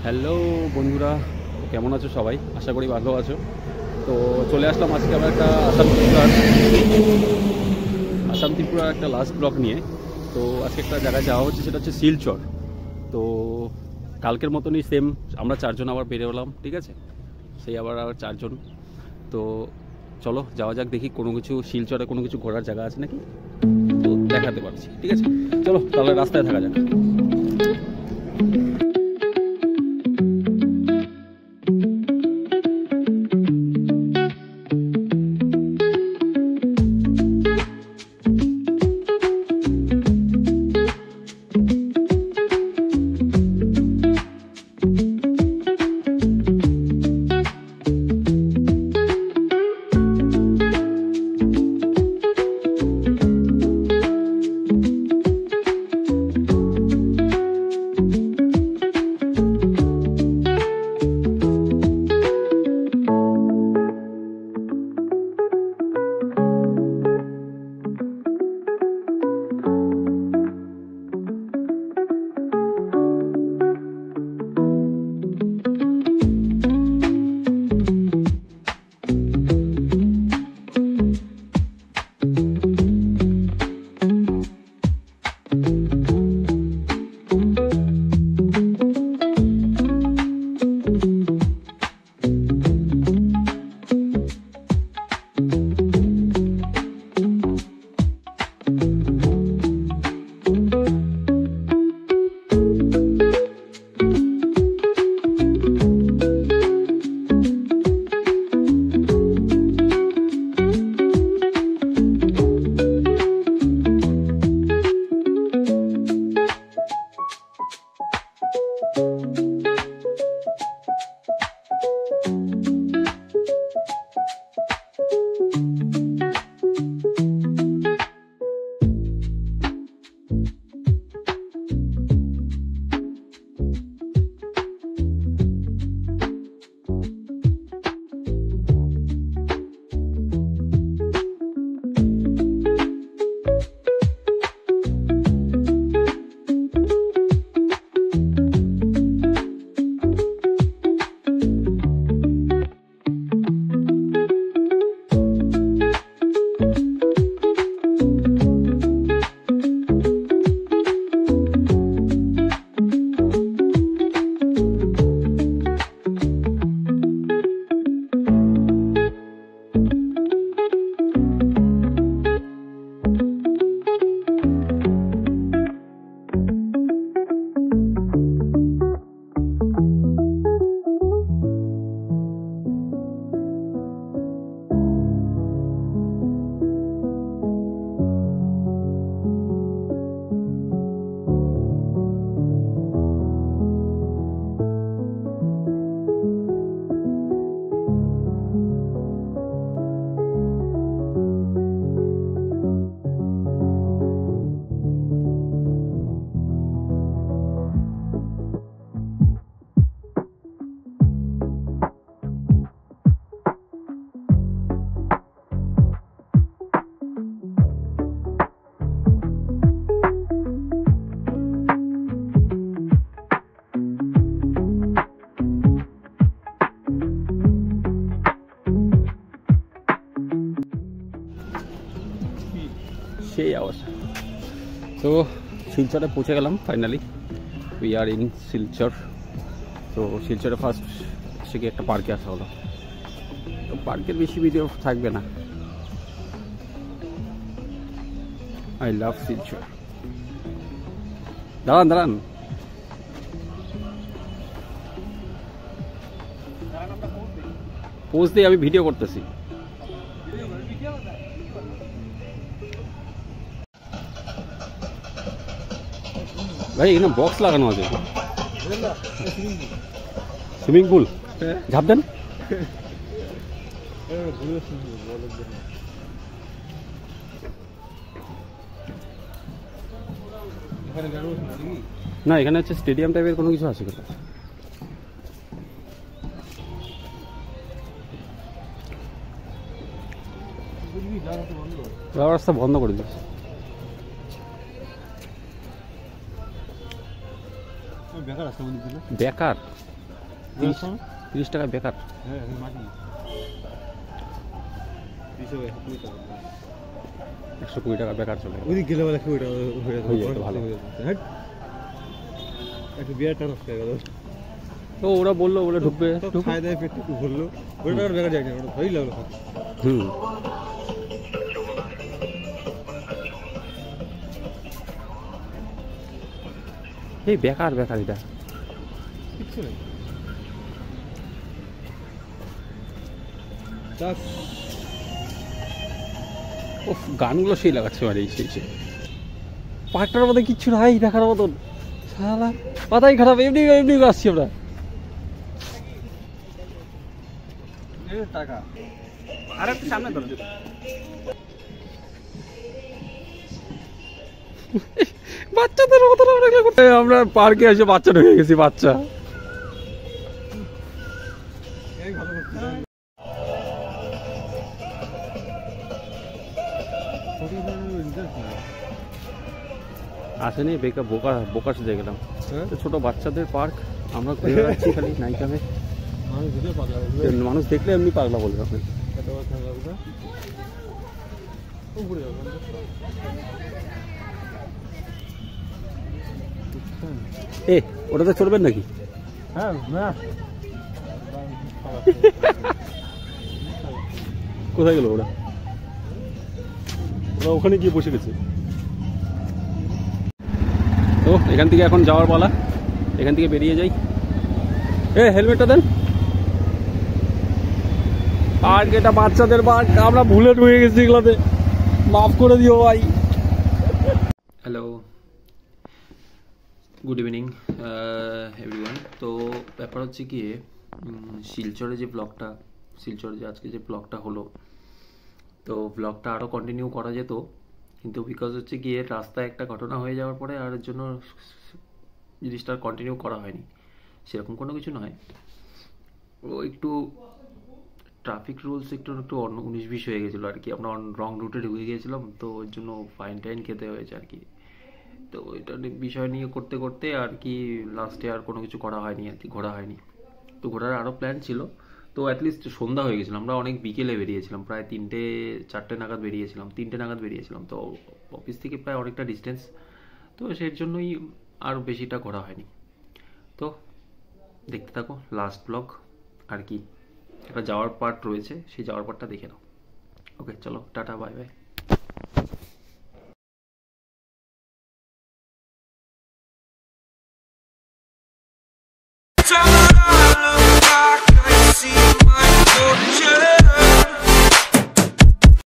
Hello বন্ধুরা, কেমন আছো সবাই? আশা করি ভালো আছো। তো চলে আসলাম আজকে আবার একটা আসাম ত্রিপুরার একটা লাস্ট ব্লগ নিয়ে। তো আজকে একটা জায়গায় যাওয়া হচ্ছে, সেটা হচ্ছে শিলচর। তো কালকের মতনই সেম আমরা চারজন আবার বেরিয়ে হলাম, ঠিক আছে? সেই আবার চারজন। তো চলো যাওয়া যাক, দেখি কোনো কিছু শিলচরে কোনো কিছু ঘোরার জায়গা আছে নাকি, তো দেখাতে পারছি, ঠিক আছে? চলো তাহলে রাস্তায় থাকা যাক। সেই আওয়াজ। তো শিলচরে পৌঁছে গেলাম finally. We are in Silchar. তো শিলচরে ফার্স্ট সে একটা পার্কে আসা হলো। তো পার্কের বেশি ভিডিও থাকবে না। I love Silchar. দাঁড়ান দাঁড়ান, পোজ দিয়ে আমি ভিডিও করতেছি। ভাই এখানে বক্স লাগানো আছে, সুইমিং পুল, ঝাঁপ দেন। না এখানে হচ্ছে স্টেডিয়াম টাইপের কোনো কিছু আছে কিনা। রাস্তা বন্ধ করে দিচ্ছে। বেকার 30 টাকা বেকার। হ্যাঁ মাটি 120 টাকা বেকার চলে গেল। ওইদিক গেলে বলে ওইটা হয়ে যেত ভালো। হ্যাঁ একটা বিয়ার টাকা নষ্ট হয়ে গেল। তো ওরা বললো বলে ঢুকবে, খাই দেয় পেট একটু ভরলো, ওইটা আর বেকার যায় না, ওটা ভালোই লাগলো। হুম এই বেকার বেকার এটা কিচ্ছু নেই। ওফ গানগুলো সেই লাগাচ্ছে মানে সেই পার্কটার মধ্যে কিচ্ছু নাই দেখার মতন, সালা পাতাই খারাপ, এমনি এমনি আসছি আমরা। টাকা আর একটু সামনে ধরো। বাচ্চাদের মতন আমরা পার্কে এসে বাচ্চা ঢুকে গেছি, বাচ্চা। আসেনি বেকার বোকা বোকা সেজে গেলাম। ছোট বাচ্চাদের পার্ক, আমরা ঘুরে বেড়াচ্ছি খালি নাইকামে। মানুষ দেখলে এমনি পাগলা বলবে আপনি। এ ওটাতে চলবেন নাকি? হ্যাঁ না কোথায় গেল ওরা? ওরা ওখানে গিয়ে বসে গেছে। তো এখান থেকে এখন যাওয়ার পালা, এখান থেকে বেরিয়ে যাই। হেলমেটটা দেন। পার্ক এটা বাচ্চাদের পার্ক, আমরা ভুলে ঢুকে গেছি এগুলোতে, মাফ করে দিও ভাই। Hello, good evening everyone. তো ব্যাপার হচ্ছে গিয়ে শিলচরে যে ব্লগটা, শিলচরে যে আজকে যে ব্লগটা হলো, তো ব্লগটা আরও কন্টিনিউ করা যেত, কিন্তু বিকজ হচ্ছে গিয়ে রাস্তায় একটা ঘটনা হয়ে যাওয়ার পরে আর এর জন্য জিনিসটা কন্টিনিউ করা হয়নি। সেরকম কোনো কিছু নয়, ও একটু ট্রাফিক রুলস একটু একটু 19-20 হয়ে গেছিলো আর কি। আমরা রং রুটে ঢুকে গিয়েছিলাম, তো ওর জন্য ফাইন টাইন খেতে হয়েছে আর কি। তো এটা বিষয় নিয়ে করতে করতে আর কি লাস্টে আর কোনো কিছু করা হয়নি আর কি, ঘোরা হয়নি। তো ঘোরার আরও প্ল্যান ছিল, তো অ্যাটলিস্ট সন্ধ্যা হয়ে গেছিলাম, আমরা অনেক বিকেলে বেরিয়েছিলাম, প্রায় 3টে-4টে নাগাদ বেরিয়েছিলাম, 3টে নাগাদ বেরিয়েছিলাম। তো অফিস থেকে প্রায় অনেকটা ডিস্টেন্স, তো সেই জন্যই আর বেশিটা ঘোরা হয়নি। তো দেখতে থাকো লাস্ট ব্লগ আর কি, একটা যাওয়ার পার্ট রয়েছে, সেই যাওয়ার পার্টটা দেখে নাও। ওকে চলো, টাটা, বাই বাই।